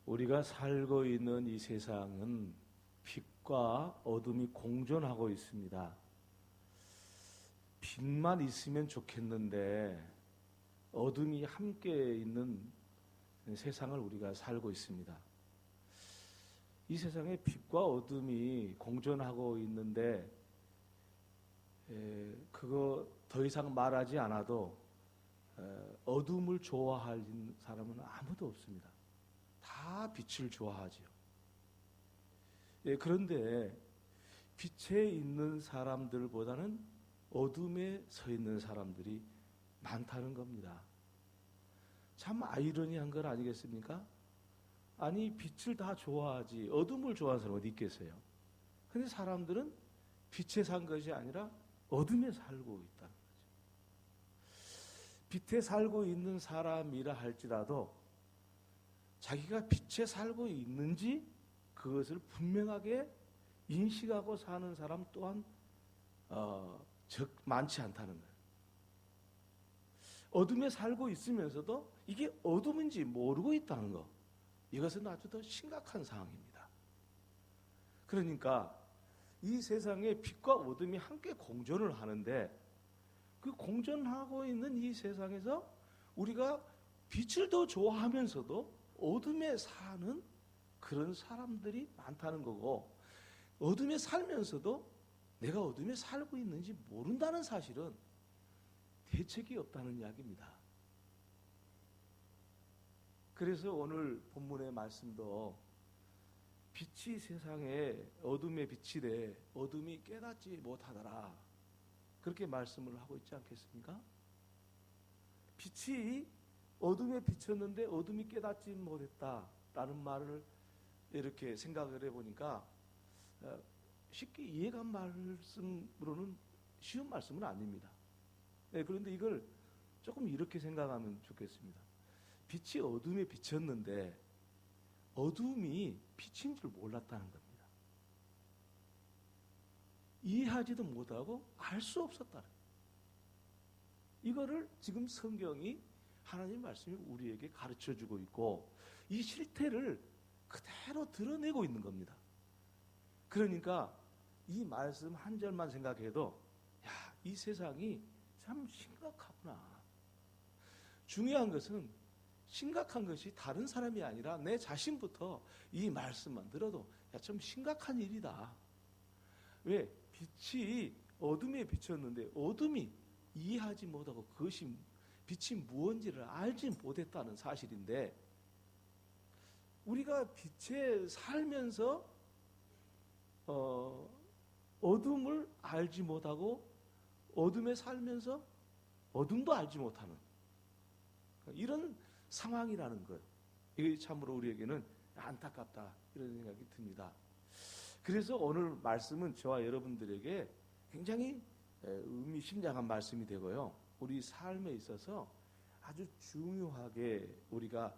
우리가 살고 있는 이 세상은 빛과 어둠이 공존하고 있습니다. 빛만 있으면 좋겠는데 어둠이 함께 있는 세상을 우리가 살고 있습니다. 이 세상에 빛과 어둠이 공존하고 있는데 그거 더 이상 말하지 않아도 어둠을 좋아할 사람은 아무도 없습니다. 다 빛을 좋아하죠. 그런데 빛에 있는 사람들보다는 어둠에 서 있는 사람들이 많다는 겁니다. 참 아이러니한 건 아니겠습니까? 아니, 빛을 다 좋아하지 어둠을 좋아하는 사람 어디 있겠어요? 근데 사람들은 빛에 산 것이 아니라 어둠에 살고 있다는 거죠. 빛에 살고 있는 사람이라 할지라도 자기가 빛에 살고 있는지 그것을 분명하게 인식하고 사는 사람 또한 많지 않다는 거예요. 어둠에 살고 있으면서도 이게 어둠인지 모르고 있다는 거, 이것은 아주 더 심각한 상황입니다. 그러니까 이 세상에 빛과 어둠이 함께 공존을 하는데 그 공존하고 있는 이 세상에서 우리가 빛을 더 좋아하면서도 어둠에 사는 그런 사람들이 많다는 거고, 어둠에 살면서도 내가 어둠에 살고 있는지 모른다는 사실은 대책이 없다는 이야기입니다. 그래서 오늘 본문의 말씀도 빛이 세상에 어둠에 비치되 어둠이 깨닫지 못하더라, 그렇게 말씀을 하고 있지 않겠습니까? 빛이 어둠에 비쳤는데 어둠이 깨닫지 못했다라는 말을 이렇게 생각을 해보니까 쉽게 이해가 말씀으로는 쉬운 말씀은 아닙니다. 그런데 이걸 조금 이렇게 생각하면 좋겠습니다. 빛이 어둠에 비쳤는데 어둠이 빛인 줄 몰랐다는 겁니다. 이해하지도 못하고 알 수 없었다는 거예요. 이거를 지금 성경이, 하나님 말씀이 우리에게 가르쳐주고 있고 이 실태를 그대로 드러내고 있는 겁니다. 그러니까 이 말씀 한 절만 생각해도 이 세상이 참 심각하구나. 중요한 것은 심각한 것이 다른 사람이 아니라 내 자신부터 이 말씀만 들어도 참 심각한 일이다. 왜? 빛이 어둠에 비쳤는데 어둠이 이해하지 못하고 그것이 빛이 무엇인지를 알지 못했다는 사실인데, 우리가 빛에 살면서 어둠을 알지 못하고 어둠에 살면서 어둠도 알지 못하는 이런 상황이라는 것, 이게 참으로 우리에게는 안타깝다, 이런 생각이 듭니다. 그래서 오늘 말씀은 저와 여러분들에게 굉장히 의미심장한 말씀이 되고요, 우리 삶에 있어서 아주 중요하게 우리가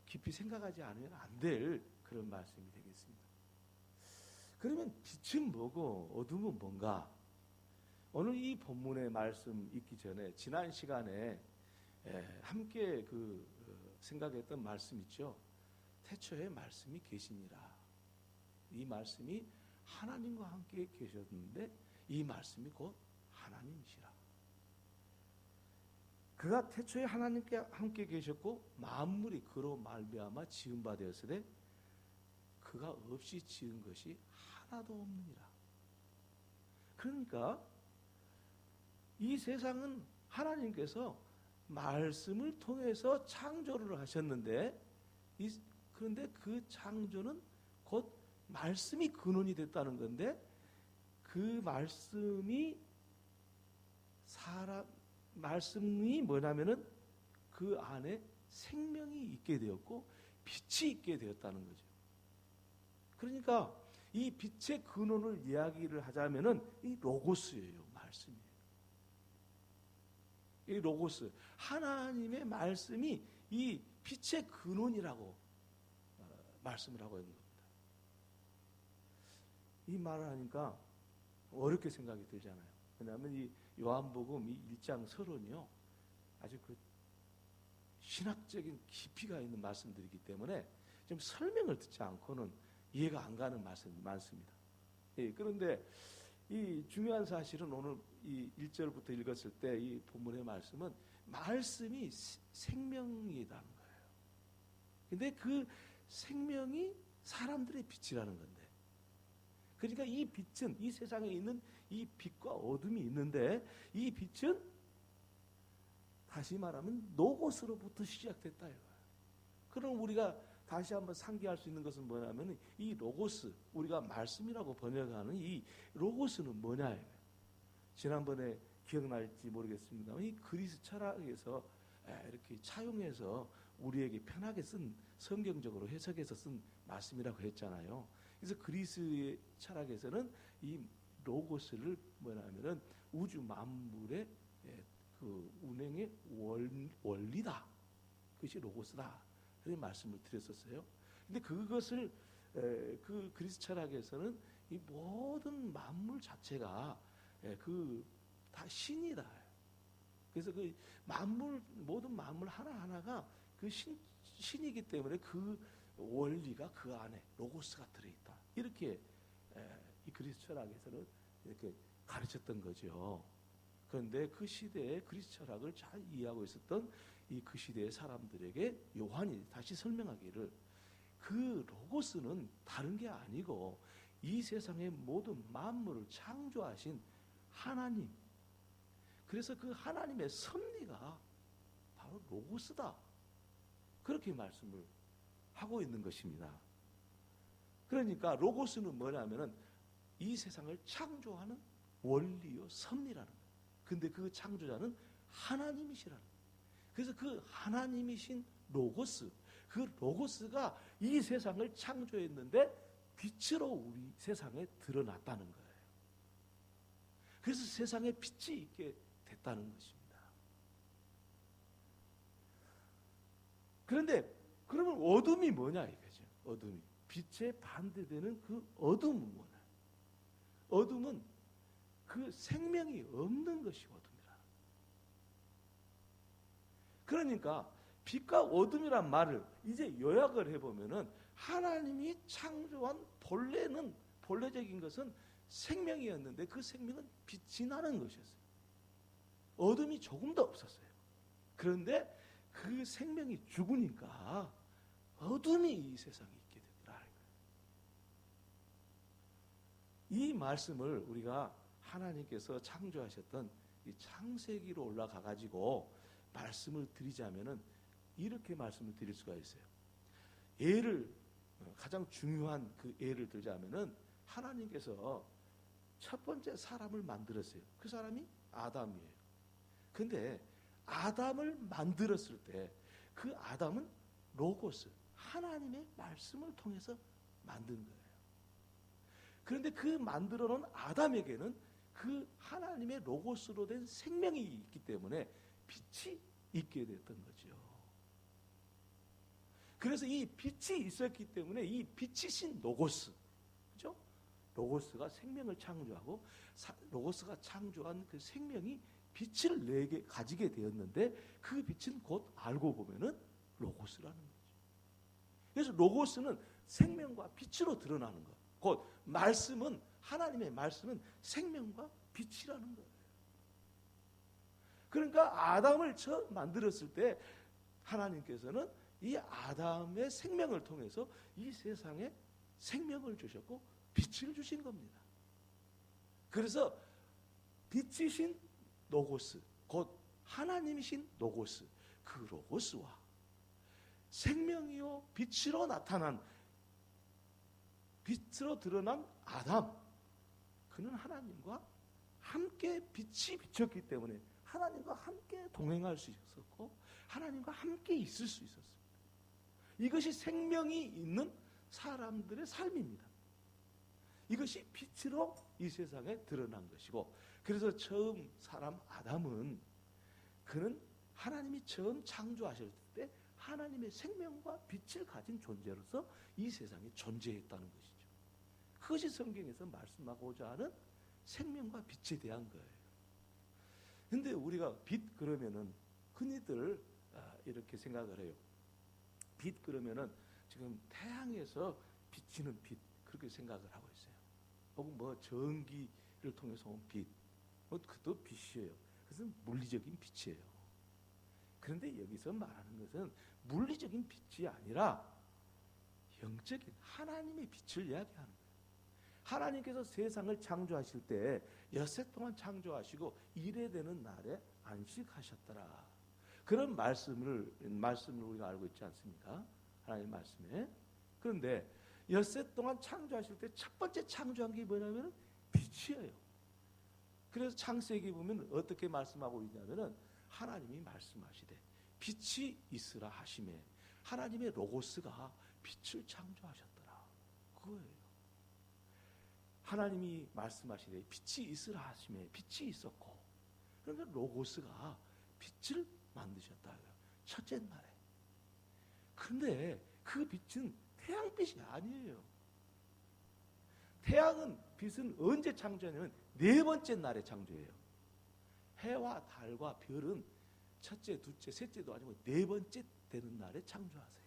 깊이 생각하지 않으면 안 될 그런 말씀이 되겠습니다. 그러면 빛은 뭐고 어둠은 뭔가? 오늘 이 본문의 말씀 읽기 전에 지난 시간에 함께 생각했던 말씀 있죠. 태초에 말씀이 계시니라. 이 말씀이 하나님과 함께 계셨는데 이 말씀이 곧 하나님이시라. 그가 태초에 하나님께 함께 계셨고 만물이 그로 말미암아 지은 바 되었으되 그가 없이 지은 것이 하나도 없느니라. 그러니까 이 세상은 하나님께서 말씀을 통해서 창조를 하셨는데, 그런데 그 창조는 곧 말씀이 근원이 됐다는 건데, 그 말씀이 뭐냐면은 그 안에 생명이 있게 되었고 빛이 있게 되었다는 거죠. 그러니까 이 빛의 근원을 이야기를 하자면은 이 로고스예요, 말씀이에요. 이 로고스, 하나님의 말씀이 이 빛의 근원이라고 말씀을 하고 있는 겁니다. 이 말을 하니까 어렵게 생각이 들잖아요. 왜냐하면 이 요한복음 이 1장 서론이요, 아주 그 신학적인 깊이가 있는 말씀들이기 때문에 좀 설명을 듣지 않고는 이해가 안 가는 말씀이 많습니다. 예, 그런데 이 중요한 사실은 오늘 이 1절부터 읽었을 때 이 본문의 말씀은 말씀이 생명이라는 거예요. 근데 그 생명이 사람들의 빛이라는 건데, 그러니까 이 빛은 이 세상에 있는 이 빛과 어둠이 있는데 이 빛은 다시 말하면 로고스로부터 시작됐다 이거예요. 그럼 우리가 다시 한번 상기할 수 있는 것은 뭐냐면 이 로고스, 우리가 말씀이라고 번역하는 이 로고스는 뭐냐. 지난번에 기억날지 모르겠습니다만 이 그리스 철학에서 이렇게 차용해서 우리에게 편하게 쓴, 성경적으로 해석해서 쓴 말씀이라고 했잖아요. 그래서 그리스의 철학에서는 이 로고스를 뭐냐면은 우주 만물의 그 운행의 원리다. 그것이 로고스다. 그런 말씀을 드렸었어요. 근데 그것을 그 그리스 철학에서는 이 모든 만물 자체가 그 다 신이다. 그래서 그 만물, 모든 만물 하나하나가 그 신이기 때문에 그 원리가 그 안에 로고스가 들어있다. 이렇게 이 그리스 철학에서는 이렇게 가르쳤던 거죠. 그런데 그 시대에 그리스 철학을 잘 이해하고 있었던 이 그 시대의 사람들에게 요한이 다시 설명하기를 그 로고스는 다른 게 아니고 이 세상의 모든 만물을 창조하신 하나님, 그래서 그 하나님의 섭리가 바로 로고스다. 그렇게 말씀을 하고 있는 것입니다. 그러니까 로고스는 뭐냐면은 이 세상을 창조하는 원리요 섭리라는 거예요. 근데 그 창조자는 하나님이시라는 거예요. 그래서 그 하나님이신 로고스, 그 로고스가 이 세상을 창조했는데 빛으로 우리 세상에 드러났다는 거예요. 그래서 세상에 빛이 있게 됐다는 것입니다. 그런데 그러면 어둠이 뭐냐 이거죠. 어둠이 빛에 반대되는 그 어둠은 뭐냐? 어둠은 그 생명이 없는 것이 어둠이라. 그러니까 빛과 어둠이란 말을 이제 요약을 해보면은 하나님이 창조한 본래적인 것은 생명이었는데 그 생명은 빛이 나는 것이었어요. 어둠이 조금 더 없었어요. 그런데 그 생명이 죽으니까 어둠이 이 세상에 있게 됐더라. 이 말씀을 우리가 하나님께서 창조하셨던 이 창세기로 올라가 가지고 말씀을 드리자면은 이렇게 말씀을 드릴 수가 있어요. 가장 중요한 그 예를 들자면은 하나님께서 첫 번째 사람을 만들었어요. 그 사람이 아담이에요. 근데 아담을 만들었을 때 그 아담은 로고스, 하나님의 말씀을 통해서 만든 거예요. 그런데 그 만들어 놓은 아담에게는 그 하나님의 로고스로 된 생명이 있기 때문에 빛이 있게 됐던 거죠. 그래서 이 빛이 있었기 때문에 이 빛이신 로고스, 그죠? 로고스가 생명을 창조하고 로고스가 창조한 그 생명이 빛을 가지게 되었는데 그 빛은 곧 알고 보면은 로고스라는 거죠. 그래서 로고스는 생명과 빛으로 드러나는 것. 곧 말씀은, 하나님의 말씀은 생명과 빛이라는 거예요. 그러니까 아담을 처음 만들었을 때 하나님께서는 이 아담의 생명을 통해서 이 세상에 생명을 주셨고 빛을 주신 겁니다. 그래서 빛이신 로고스, 곧 하나님이신 로고스, 그 로고스와 생명이요 빛으로 드러난 아담, 그는 하나님과 함께 빛이 비쳤기 때문에 하나님과 함께 동행할 수 있었고 하나님과 함께 있을 수 있었습니다. 이것이 생명이 있는 사람들의 삶입니다. 이것이 빛으로 이 세상에 드러난 것이고, 그래서 처음 사람 아담은 그는 하나님이 처음 창조하실 때 하나님의 생명과 빛을 가진 존재로서 이 세상에 존재했다는 것이죠. 그것이 성경에서 말씀하고자 하는 생명과 빛에 대한 거예요. 근데 우리가 빛 그러면은 흔히들 이렇게 생각을 해요. 빛 그러면은 지금 태양에서 비치는 빛 그렇게 생각을 하고 있어요. 혹은 뭐 전기를 통해서 온 빛, 그것도 빛이에요. 그것은 물리적인 빛이에요. 그런데 여기서 말하는 것은 물리적인 빛이 아니라 영적인 하나님의 빛을 이야기하는 거예요. 하나님께서 세상을 창조하실 때 엿새 동안 창조하시고 이래 되는 날에 안식하셨더라. 그런 말씀을 우리가 알고 있지 않습니까? 하나님 말씀에. 그런데 엿새 동안 창조하실 때 첫 번째 창조한 게 뭐냐면 빛이에요. 그래서 창세기 보면 어떻게 말씀하고 있냐면은 하나님이 말씀하시되 빛이 있으라 하심에 하나님의 로고스가 빛을 창조하셨더라. 그거예요. 하나님이 말씀하시되 빛이 있으라 하심에 빛이 있었고, 그러니까 로고스가 빛을 만드셨다. 첫째 날에. 그런데 그 빛은 태양빛이 아니에요. 태양은 빛은 언제 창조하냐면 네 번째 날에 창조해요. 해와 달과 별은 첫째, 둘째, 셋째도 아니고 네 번째 되는 날에 창조하세요.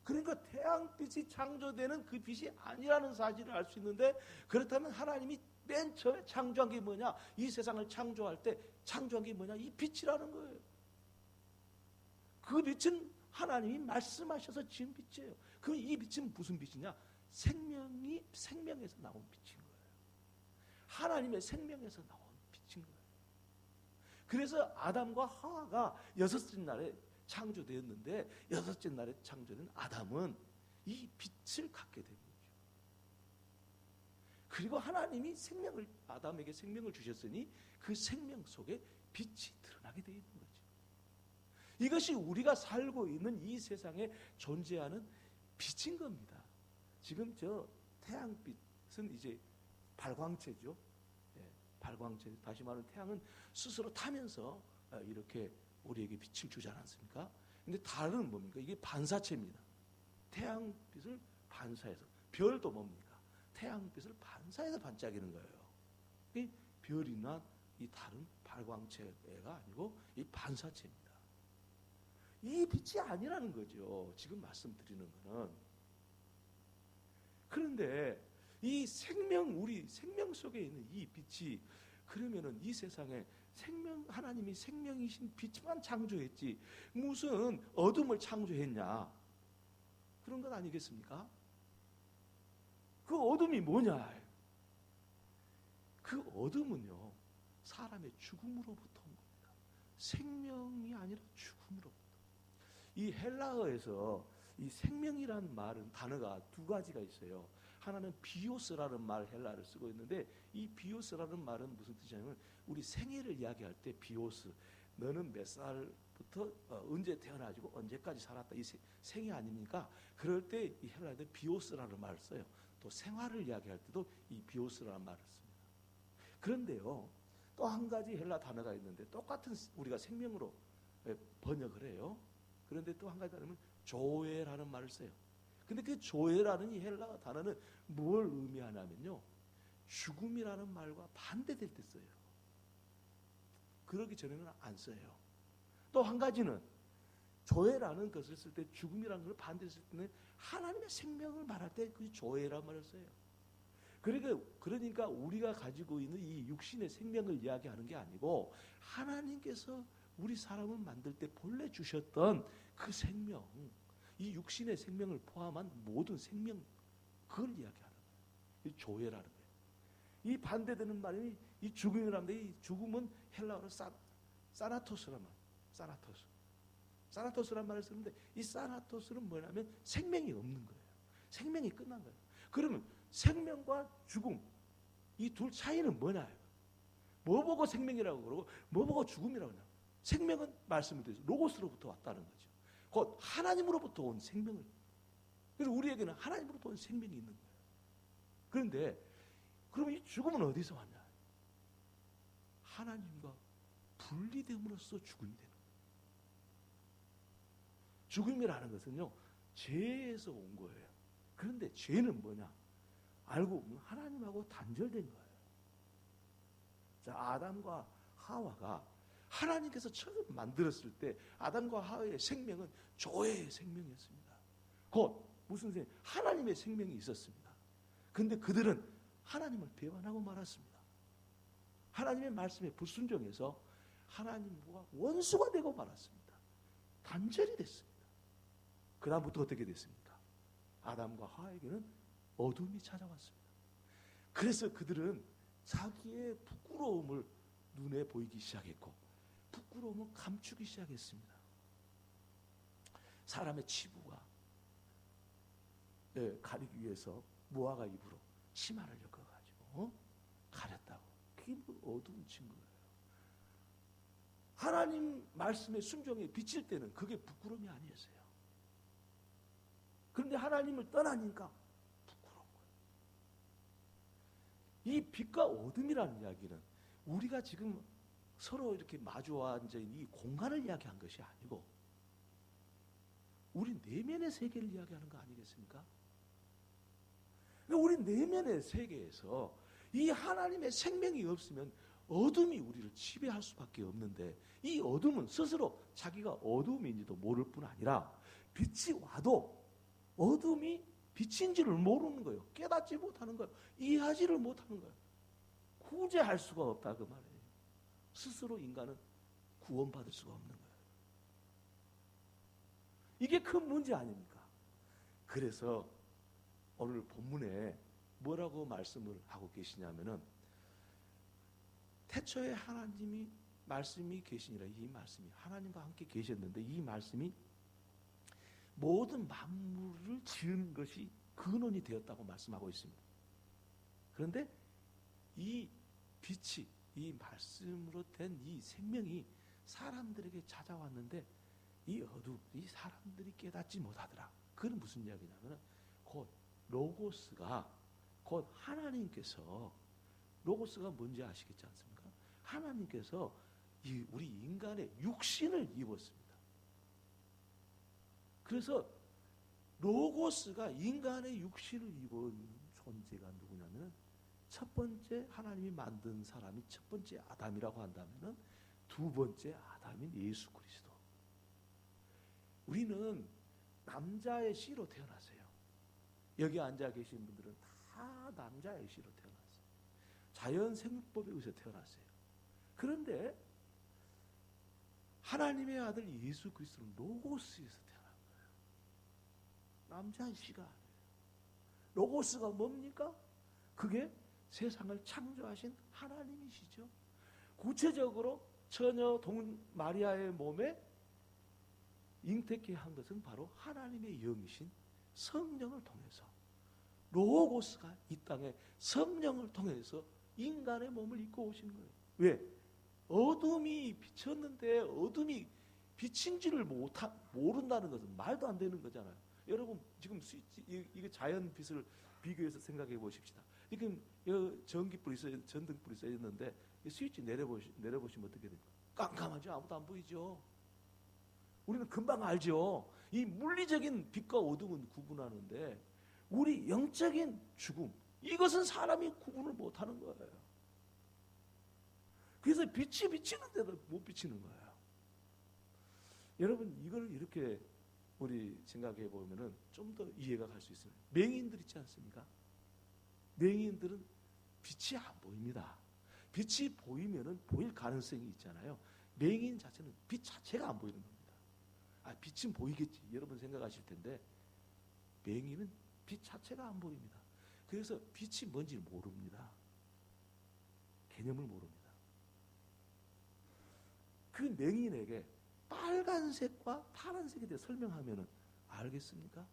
그러니까 태양빛이 창조되는 그 빛이 아니라는 사실을 알 수 있는데, 그렇다면 하나님이 맨 처음에 창조한 게 뭐냐? 이 세상을 창조할 때 창조한 게 뭐냐? 이 빛이라는 거예요. 그 빛은 하나님이 말씀하셔서 지은 빛이에요. 그럼 이 빛은 무슨 빛이냐? 생명에서 나온 빛인 거예요. 하나님의 생명에서 나온 빛인 거예요. 그래서 아담과 하와가 여섯째 날에 창조되었는데, 여섯째 날에 창조된 아담은 이 빛을 갖게 된 거죠. 그리고 하나님이 아담에게 생명을 주셨으니 그 생명 속에 빛이 드러나게 되어 있는 거죠. 이것이 우리가 살고 있는 이 세상에 존재하는 빛인 겁니다. 지금 저 태양빛은 이제 발광체죠. 발광체, 다시 말하면 태양은 스스로 타면서 이렇게 우리에게 빛을 주지 않습니까? 근데 달은 뭡니까? 이게 반사체입니다. 태양빛을 반사해서. 별도 뭡니까? 태양빛을 반사해서 반짝이는 거예요. 이 별이나 이 달은 발광체가 아니고 이 반사체입니다. 이 빛이 아니라는 거죠. 지금 말씀드리는 거는. 그런데 이 우리 생명 속에 있는 이 빛이, 그러면은 이 세상에 하나님이 생명이신 빛만 창조했지 무슨 어둠을 창조했냐? 그런 것 아니겠습니까? 그 어둠이 뭐냐? 그 어둠은요, 사람의 죽음으로부터 온 겁니다. 생명이 아니라 죽음으로부터. 이 헬라어에서 이 생명이라는 단어가 두 가지가 있어요. 하나는 비오스라는 헬라를 쓰고 있는데, 이 비오스라는 말은 무슨 뜻이냐면 우리 생애를 이야기할 때 비오스, 너는 몇 살부터 언제 태어나지고 언제까지 살았다, 이 생애 아닙니까? 그럴 때 이 헬라어에 비오스라는 말을 써요. 또 생활을 이야기할 때도 이 비오스라는 말을 씁니다. 그런데요, 또 한 가지 헬라 단어가 있는데 똑같은 우리가 생명으로 번역을 해요. 그런데 또 한 가지 단어는 조에라는 말을 써요. 근데 그 조에라는 이 헬라 단어는 뭘 의미하냐면요, 죽음이라는 말과 반대될 때 써요. 그러기 전에는 안 써요. 또 한 가지는 조에라는 것을 쓸 때, 죽음이라는 걸 반대로 쓸 때는 하나님의 생명을 말할 때 그 조에라는 말을 써요. 그러니까 우리가 가지고 있는 이 육신의 생명을 이야기하는 게 아니고, 하나님께서 우리 사람을 만들 때 본래 주셨던 그 생명, 이 육신의 생명을 포함한 모든 생명, 그걸 이야기하는 거예요. 이 조회라는 거예요. 이 반대되는 말이 이 죽음이라는데, 이 죽음은 헬라어로 사나토스란 말, 사나토스란 말을 쓰는데, 이 사나토스는 뭐냐면 생명이 없는 거예요. 생명이 끝난 거예요. 그러면 생명과 죽음, 이 둘 차이는 뭐냐? 뭐 보고 생명이라고 그러고 뭐 보고 죽음이라고 하냐? 생명은 말씀을 드려서 로고스로부터 왔다는 거죠. 곧 하나님으로부터 온 생명을. 그래서 우리에게는 하나님으로부터 온 생명이 있는 거예요. 그런데 그러면 이 죽음은 어디서 왔냐? 하나님과 분리됨으로써 죽음이 되는 거예요. 죽음이라는 것은요, 죄에서 온 거예요. 그런데 죄는 뭐냐? 알고 보면 하나님하고 단절된 거예요. 자, 아담과 하와가 하나님께서 처음 만들었을 때 아담과 하와의 생명은 조회의 생명이었습니다. 곧 무슨 생명? 하나님의 생명이 있었습니다. 그런데 그들은 하나님을 배반하고 말았습니다. 하나님의 말씀에 불순종해서 하나님과 원수가 되고 말았습니다. 단절이 됐습니다. 그 다음부터 어떻게 됐습니까? 아담과 하와에게는 어둠이 찾아왔습니다. 그래서 그들은 자기의 부끄러움을 눈에 보이기 시작했고 부끄러움을 감추기 시작했습니다. 사람의 치부가 가리기 위해서 무화과 잎으로 치마를 엮어가지고 가렸다고. 그게 어두운 친구예요. 하나님 말씀에 순종에 비칠 때는 그게 부끄러움이 아니었어요. 그런데 하나님을 떠나니까 부끄러운 거예요. 이 빛과 어둠이라는 이야기는 우리가 지금 서로 이렇게 마주 앉아있는 이 공간을 이야기한 것이 아니고 우리 내면의 세계를 이야기하는 거 아니겠습니까? 우리 내면의 세계에서 이 하나님의 생명이 없으면 어둠이 우리를 지배할 수밖에 없는데 이 어둠은 스스로 자기가 어둠인지도 모를 뿐 아니라 빛이 와도 어둠이 빛인지를 모르는 거예요. 깨닫지 못하는 거예요. 이해하지를 못하는 거예요. 구제할 수가 없다 그 말이에요. 스스로 인간은 구원받을 수가 없는 거예요. 이게 큰 문제 아닙니까? 그래서 오늘 본문에 뭐라고 말씀을 하고 계시냐면은 태초에 하나님이 말씀이 계시니라. 이 말씀이 하나님과 함께 계셨는데 이 말씀이 모든 만물을 지은 것이 근원이 되었다고 말씀하고 있습니다. 그런데 이 빛이 이 말씀으로 된 이 생명이 사람들에게 찾아왔는데 이 어둠, 이 사람들이 깨닫지 못하더라. 그건 무슨 이야기냐면 곧 로고스가 곧 하나님께서 로고스가 뭔지 아시겠지 않습니까? 하나님께서 우리 인간의 육신을 입었습니다. 그래서 로고스가 인간의 육신을 입은 존재가 누구냐면 첫 번째 하나님이 만든 사람이 첫 번째 아담이라고 한다면 두 번째 아담인 예수 그리스도. 우리는 남자의 씨로 태어났어요. 여기 앉아 계신 분들은 다 남자의 씨로 태어났어요. 자연 생육법에 의해서 태어났어요. 그런데 하나님의 아들 예수 그리스도는 로고스에서 태어난 거예요. 남자의 씨가 아니에요. 로고스가 뭡니까? 그게 세상을 창조하신 하나님이시죠. 구체적으로 처녀 마리아의 몸에 잉태케 한 것은 바로 하나님의 영이신 성령을 통해서 로고스가 이 땅에 성령을 통해서 인간의 몸을 입고 오신 거예요. 왜? 어둠이 비쳤는데 어둠이 빛인지를 모른다는 것은 말도 안 되는 거잖아요. 여러분 지금 이게 자연 빛을 비교해서 생각해 보십시다. 지금 전기불이 전등불이 써 있는데 스위치 내려보시면 어떻게 됩니까? 깜깜하죠. 아무도 안 보이죠. 우리는 금방 알죠. 이 물리적인 빛과 어둠은 구분하는데 우리 영적인 죽음 이것은 사람이 구분을 못하는 거예요. 그래서 빛이 비치는데도 못 비치는 거예요. 여러분 이걸 이렇게 우리 생각해 보면은 좀 더 이해가 갈 수 있습니다. 맹인들 있지 않습니까? 맹인들은 빛이 안 보입니다. 빛이 보이면은 보일 가능성이 있잖아요. 맹인 자체는 빛 자체가 안 보이는 겁니다. 빛은 보이겠지. 여러분 생각하실 텐데 맹인은 빛 자체가 안 보입니다. 그래서 빛이 뭔지 모릅니다. 개념을 모릅니다. 그 맹인에게 빨간색과 파란색에 대해 설명하면 알겠습니까?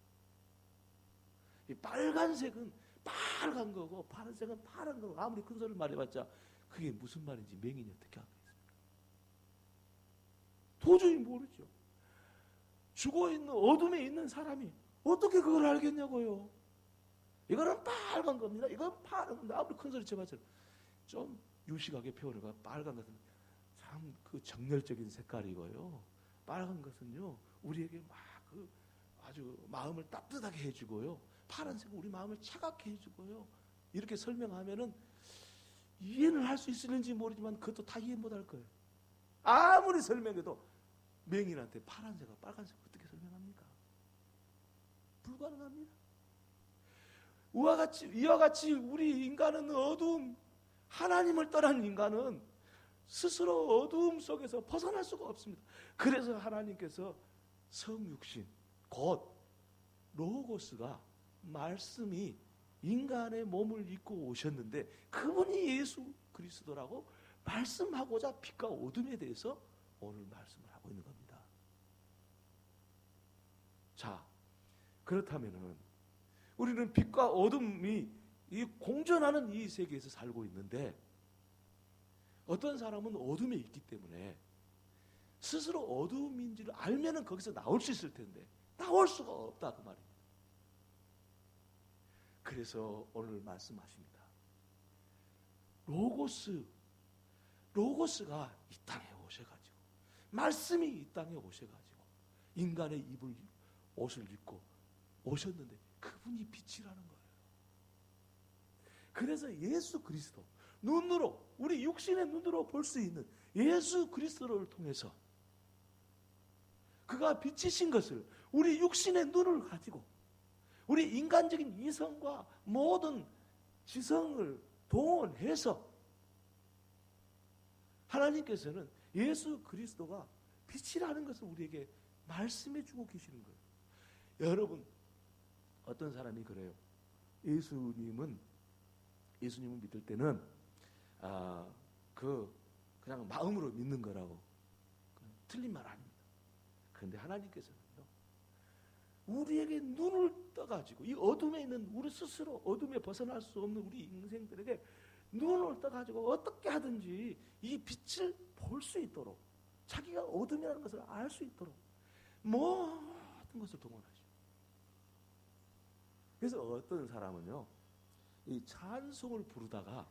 이 빨간색은 빨간 거고 파란색은 파란 거고 아무리 큰 소리를 말해봤자 그게 무슨 말인지 맹인이 어떻게 알겠습니까? 도저히 모르죠. 죽어있는 어둠에 있는 사람이 어떻게 그걸 알겠냐고요. 이거는 빨간 겁니다. 이건 파란 겁니다. 아무리 큰 소리 쳐봤자 좀 유식하게 표현해가 빨간 것은 참 그 정열적인 색깔이고요. 빨간 것은요 우리에게 막 그 아주 마음을 따뜻하게 해주고요. 파란색은 우리 마음을 차갑게 해주고요. 이렇게 설명하면은 이해는 할 수 있을는지 모르지만 그것도 다 이해 못할 거예요. 아무리 설명해도 맹인한테 파란색과 빨간색 어떻게 설명합니까? 불가능합니다. 이와 같이 우리 인간은 어두움, 하나님을 떠난 인간은 스스로 어두움 속에서 벗어날 수가 없습니다. 그래서 하나님께서 성육신, 곧 로고스가 말씀이 인간의 몸을 입고 오셨는데 그분이 예수 그리스도라고 말씀하고자 빛과 어둠에 대해서 오늘 말씀을 하고 있는 겁니다. 자, 그렇다면은 우리는 빛과 어둠이 이 공존하는 이 세계에서 살고 있는데 어떤 사람은 어둠에 있기 때문에 스스로 어둠인지를 알면은 거기서 나올 수 있을 텐데 나올 수가 없다 그 말입니다. 그래서 오늘 말씀하십니다. 로고스가 이 땅에 오셔가지고 말씀이 이 땅에 오셔가지고 인간의 옷을 입고 오셨는데 그분이 빛이라는 거예요. 그래서 예수 그리스도 눈으로 우리 육신의 눈으로 볼 수 있는 예수 그리스도를 통해서 그가 빛이신 것을 우리 육신의 눈을 가지고 우리 인간적인 이성과 모든 지성을 동원해서 하나님께서는 예수 그리스도가 빛이라는 것을 우리에게 말씀해 주고 계시는 거예요. 여러분, 어떤 사람이 그래요. 예수님은 믿을 때는 그냥 마음으로 믿는 거라고. 틀린 말 아닙니다. 그런데 하나님께서는요, 우리에게 눈을 떠가지고 이 어둠에 있는 우리 스스로 어둠에 벗어날 수 없는 우리 인생들에게 눈을 떠가지고 어떻게 하든지 이 빛을 볼 수 있도록 자기가 어둠이라는 것을 알 수 있도록 모든 것을 동원하죠. 그래서 어떤 사람은요, 이 찬송을 부르다가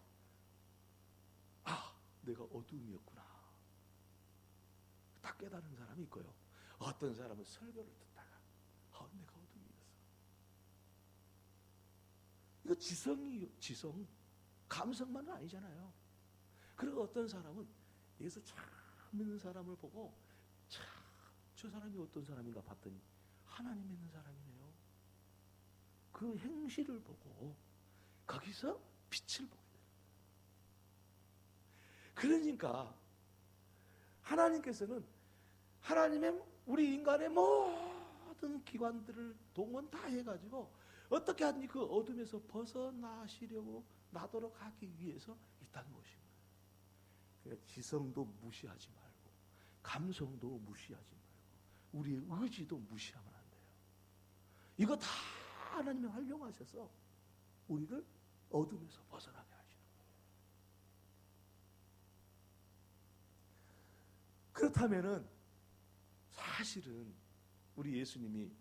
내가 어둠이었구나 딱 깨달은 사람이 있고요. 어떤 사람은 설교를 듣다가 내가 어둠이었어. 이거 지성, 감성만은 아니잖아요. 그리고 어떤 사람은 예수 참 믿는 사람을 보고 참 저 사람이 어떤 사람인가 봤더니 하나님 믿는 사람이네요. 그 행실을 보고 거기서 빛을 보게 돼요. 그러니까 하나님께서는 하나님의 우리 인간의 모든 기관들을 동원 다 해가지고 어떻게 하든지 그 어둠에서 벗어나시려고 나도록 하기 위해서 이 땅에 오신 거예요. 그러니까 지성도 무시하지 말고 감성도 무시하지 말고 우리의 의지도 무시하면 안 돼요. 이거 다 하나님이 활용하셔서 우리를 어둠에서 벗어나게 하시는 거예요. 그렇다면은 사실은 우리 예수님이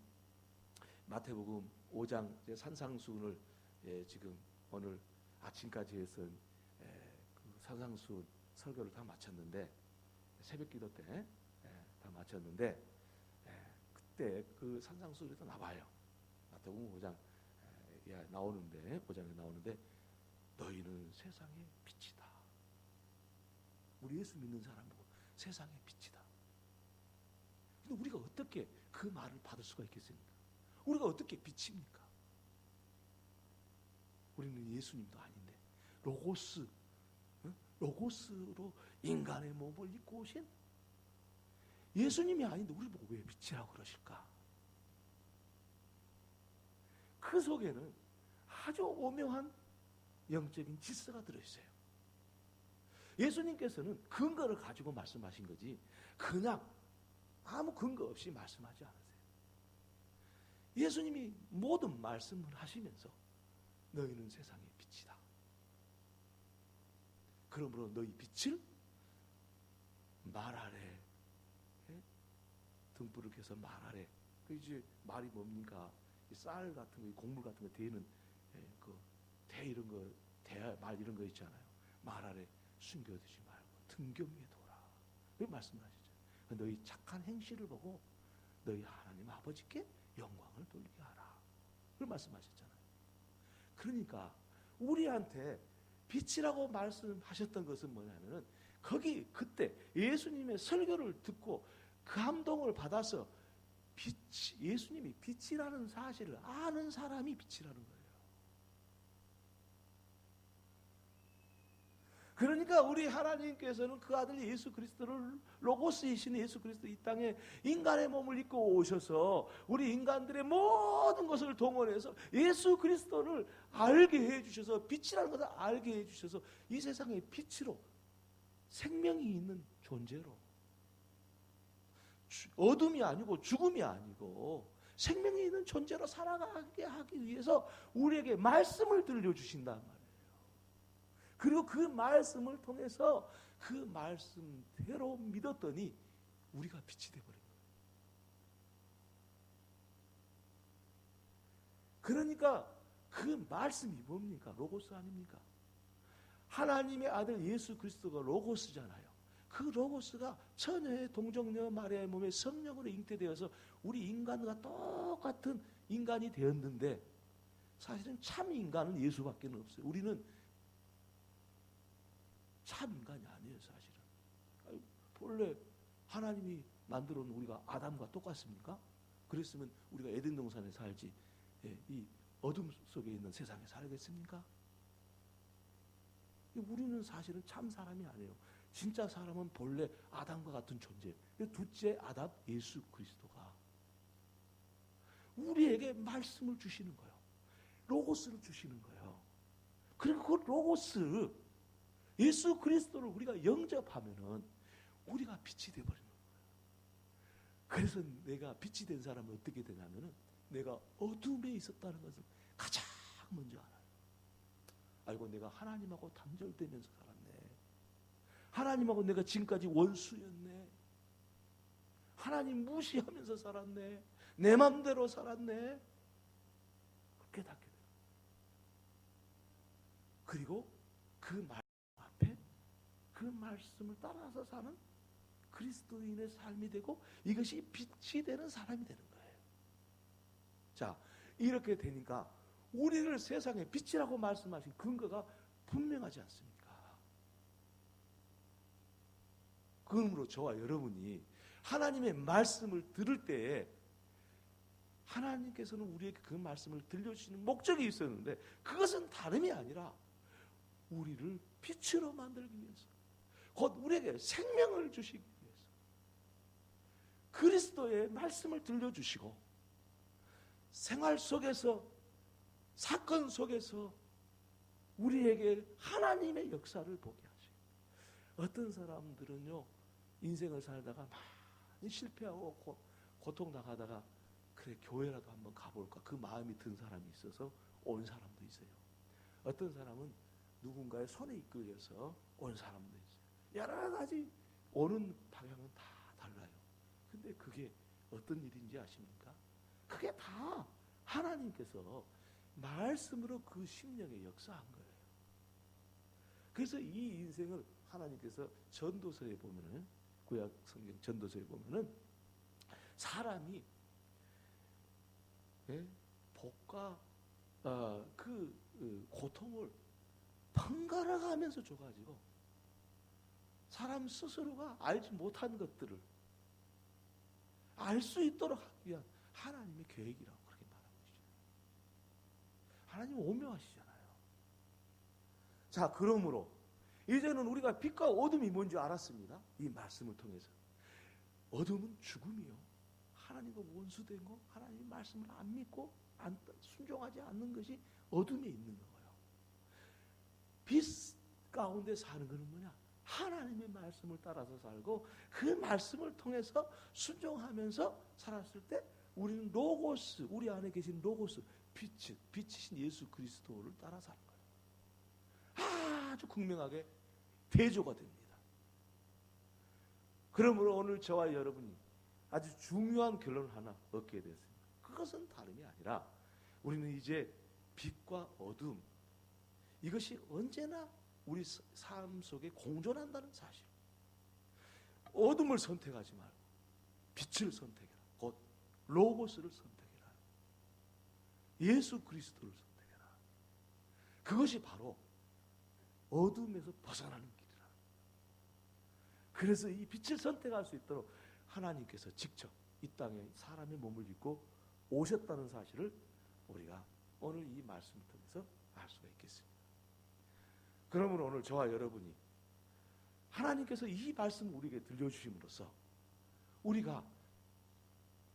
마태복음 5장 산상수훈을 지금 오늘 아침까지 해서 그 산상수훈 설교를 다 마쳤는데 새벽기도 때 다 마쳤는데 그때 그 산상수훈에도 나와요. 마태복음 5장 나오는데 5장에 나오는데 너희는 세상의 빛이다. 우리 예수 믿는 사람 보고 세상의 빛이다. 근데 우리가 어떻게 그 말을 받을 수가 있겠습니까? 우리가 어떻게 빛입니까? 우리는 예수님도 아닌데 로고스로 인간의 몸을 입고 오신 예수님이 아닌데 우리 보고 왜 빛이라고 그러실까? 그 속에는 아주 오묘한 영적인 질서가 들어있어요. 예수님께서는 근거를 가지고 말씀하신 거지 그냥 아무 근거 없이 말씀하지 않으세요. 예수님이 모든 말씀을 하시면서 너희는 세상의 빛이다. 그러므로 너희 빛을 말 아래 등불을 켜서 말 아래 그 이제 말이 뭡니까? 쌀 같은 거, 곡물 같은 거 대는 대 이런 거, 말 이런 거 있잖아요. 말 아래 숨겨두지 말고 등경 위에 둬라. 그렇게 말씀을 하시죠. 너희 착한 행실을 보고 너희 하나님 아버지께 영광을 돌리게 하라. 그렇게 말씀하셨잖아요. 그러니까 우리한테 빛이라고 말씀하셨던 것은 뭐냐면은 그때 예수님의 설교를 듣고 감동을 받아서 예수님이 빛이라는 사실을 아는 사람이 빛이라는 거예요. 그러니까 우리 하나님께서는 그 아들 예수 그리스도를, 로고스이신 예수 그리스도 이 땅에 인간의 몸을 입고 오셔서 우리 인간들의 모든 것을 동원해서 예수 그리스도를 알게 해주셔서, 빛이라는 것을 알게 해주셔서 이 세상의 빛으로, 생명이 있는 존재로, 어둠이 아니고 죽음이 아니고 생명이 있는 존재로 살아가게 하기 위해서 우리에게 말씀을 들려주신단 말이에요. 그리고 그 말씀을 통해서 그 말씀대로 믿었더니 우리가 빛이 되어버린 거예요. 그러니까 그 말씀이 뭡니까? 로고스 아닙니까? 하나님의 아들 예수 그리스도가 로고스잖아요. 그 로고스가 처녀의 동정녀 마리아의 몸에 성령으로 잉태되어서 우리 인간과 똑같은 인간이 되었는데, 사실은 참 인간은 예수밖에 없어요. 우리는 참 인간이 아니에요, 사실은. 본래 하나님이 만들어 놓은 우리가 아담과 똑같습니까? 그랬으면 우리가 에덴 동산에 살지, 이 어둠 속에 있는 세상에 살겠습니까? 우리는 사실은 참 사람이 아니에요. 진짜 사람은 본래 아담과 같은 존재. 둘째 아담 예수 그리스도가 우리에게 말씀을 주시는 거예요. 로고스를 주시는 거예요. 그리고 그 로고스 예수 그리스도를 우리가 영접하면은 우리가 빛이 되어버리는 거예요. 그래서 내가 빛이 된 사람은 어떻게 되냐면은 내가 어둠에 있었다는 것을 가장 먼저 알아요. 알고 내가 하나님하고 단절되면서 살았네. 하나님하고 내가 지금까지 원수였네. 하나님 무시하면서 살았네. 내 맘대로 살았네. 깨닫게 돼요. 그리고 그 말 앞에 그 말씀을 따라서 사는 그리스도인의 삶이 되고 이것이 빛이 되는 사람이 되는 거예요. 자, 이렇게 되니까 우리를 세상의 빛이라고 말씀하신 근거가 분명하지 않습니까? 그러므로 저와 여러분이 하나님의 말씀을 들을 때에 하나님께서는 우리에게 그 말씀을 들려주시는 목적이 있었는데, 그것은 다름이 아니라 우리를 빛으로 만들기 위해서, 곧 우리에게 생명을 주시기 위해서 그리스도의 말씀을 들려주시고, 생활 속에서, 사건 속에서 우리에게 하나님의 역사를 보게 하시고, 어떤 사람들은요 인생을 살다가 많이 실패하고 고통당하다가 그래 교회라도 한번 가볼까 그 마음이 든 사람이 있어서 온 사람도 있어요. 어떤 사람은 누군가의 손에 이끌려서 온 사람도 있어요. 여러 가지 오는 방향은 다 달라요. 근데 그게 어떤 일인지 아십니까? 그게 다 하나님께서 말씀으로 그 심령에 역사한 거예요. 그래서 이 인생을 하나님께서 전도서에 보면은, 구약 성경 전도서에 보면은 사람이 복과 그 고통을 번갈아 가면서 줘가지고 사람 스스로가 알지 못한 것들을 알 수 있도록 하기 위한 하나님의 계획이라고 그렇게 말하고 있어요. 하나님은 오묘하시잖아요. 자, 그러므로 이제는 우리가 빛과 어둠이 뭔지 알았습니다. 이 말씀을 통해서. 어둠은 죽음이요, 하나님과 원수된 거, 하나님의 말씀을 안 믿고 순종하지 않는 것이 어둠에 있는 거예요. 빛 가운데 사는 것은 뭐냐? 하나님의 말씀을 따라서 살고 그 말씀을 통해서 순종하면서 살았을 때 우리는 로고스, 우리 안에 계신 로고스, 빛이신 예수 그리스도를 따라 사는 거예요. 아주 극명하게 대조가 됩니다. 그러므로 오늘 저와 여러분이 아주 중요한 결론을 하나 얻게 됐습니다. 그것은 다름이 아니라 우리는 이제 빛과 어둠, 이것이 언제나 우리 삶 속에 공존한다는 사실. 어둠을 선택하지 말고 빛을 선택해라. 곧 로고스를 선택해라. 예수 그리스도를 선택해라. 그것이 바로 어둠에서 벗어나는 길이라. 그래서 이 빛을 선택할 수 있도록 하나님께서 직접 이 땅에 사람의 몸을 입고 오셨다는 사실을 우리가 오늘 이 말씀을 통해서 알 수가 있겠습니다. 그러므로 오늘 저와 여러분이 하나님께서 이 말씀을 우리에게 들려주심으로써 우리가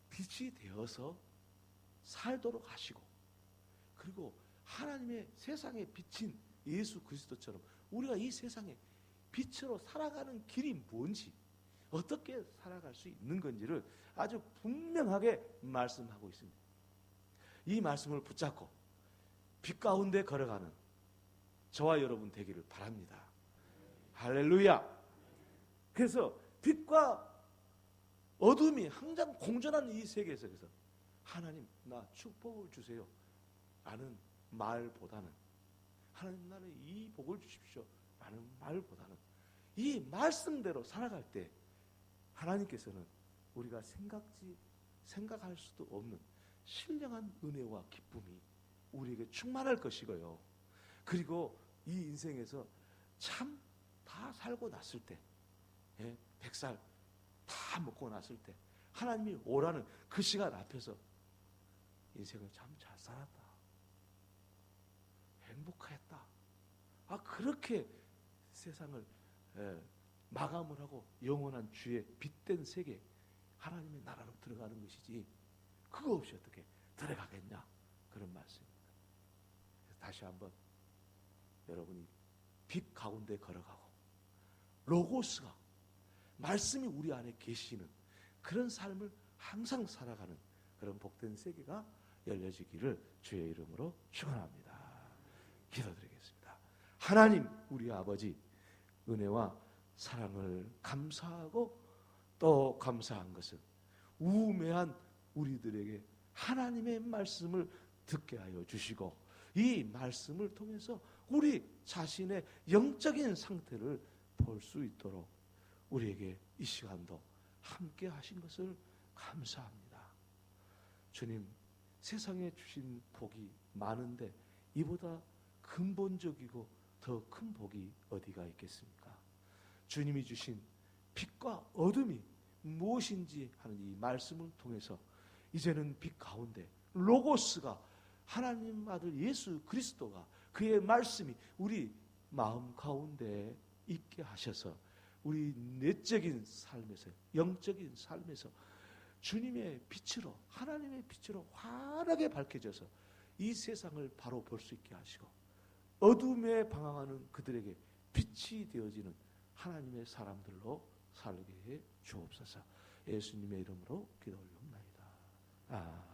빛이 되어서 살도록 하시고, 그리고 하나님의 세상에 비친 예수 그리스도처럼 우리가 이 세상에 빛으로 살아가는 길이 뭔지, 어떻게 살아갈 수 있는 건지를 아주 분명하게 말씀하고 있습니다. 이 말씀을 붙잡고 빛 가운데 걸어가는 저와 여러분 되기를 바랍니다. 할렐루야. 그래서 빛과 어둠이 항상 공존하는 이 세계 속에서 하나님 나 축복을 주세요 라는 말보다는, 하나님 나는 이 복을 주십시오 라는 말보다는 이 말씀대로 살아갈 때 하나님께서는 우리가 생각할 수도 없는 신령한 은혜와 기쁨이 우리에게 충만할 것이고요. 그리고 이 인생에서 참 다 살고 났을 때, 100살 다 먹고 났을 때 하나님이 오라는 그 시간 앞에서 인생을 참 잘 살았다, 행복했다, 그렇게 세상을 마감을 하고 영원한 주의 빛된 세계 하나님의 나라로 들어가는 것이지, 그거 없이 어떻게 들어가겠냐, 그런 말씀입니다. 다시 한번 여러분이 빛 가운데 걸어가고 로고스가 말씀이 우리 안에 계시는 그런 삶을 항상 살아가는 그런 복된 세계가 열려지기를 주의 이름으로 축원합니다. 기도드리겠습니다. 하나님 우리 아버지, 은혜와 사랑을 감사하고 또 감사한 것은 우매한 우리들에게 하나님의 말씀을 듣게 하여 주시고, 이 말씀을 통해서 우리 자신의 영적인 상태를 볼 수 있도록 우리에게 이 시간도 함께 하신 것을 감사합니다. 주님, 세상에 주신 복이 많은데 이보다 근본적이고 더 큰 복이 어디가 있겠습니까? 주님이 주신 빛과 어둠이 무엇인지 하는 이 말씀을 통해서 이제는 빛 가운데 로고스가, 하나님 아들 예수 그리스도가, 그의 말씀이 우리 마음 가운데 있게 하셔서 우리 내적인 삶에서, 영적인 삶에서 주님의 빛으로, 하나님의 빛으로 환하게 밝혀져서 이 세상을 바로 볼 수 있게 하시고, 어둠에 방황하는 그들에게 빛이 되어지는 하나님의 사람들로 살게 해 주옵소서. 예수님의 이름으로 기도 올립니다.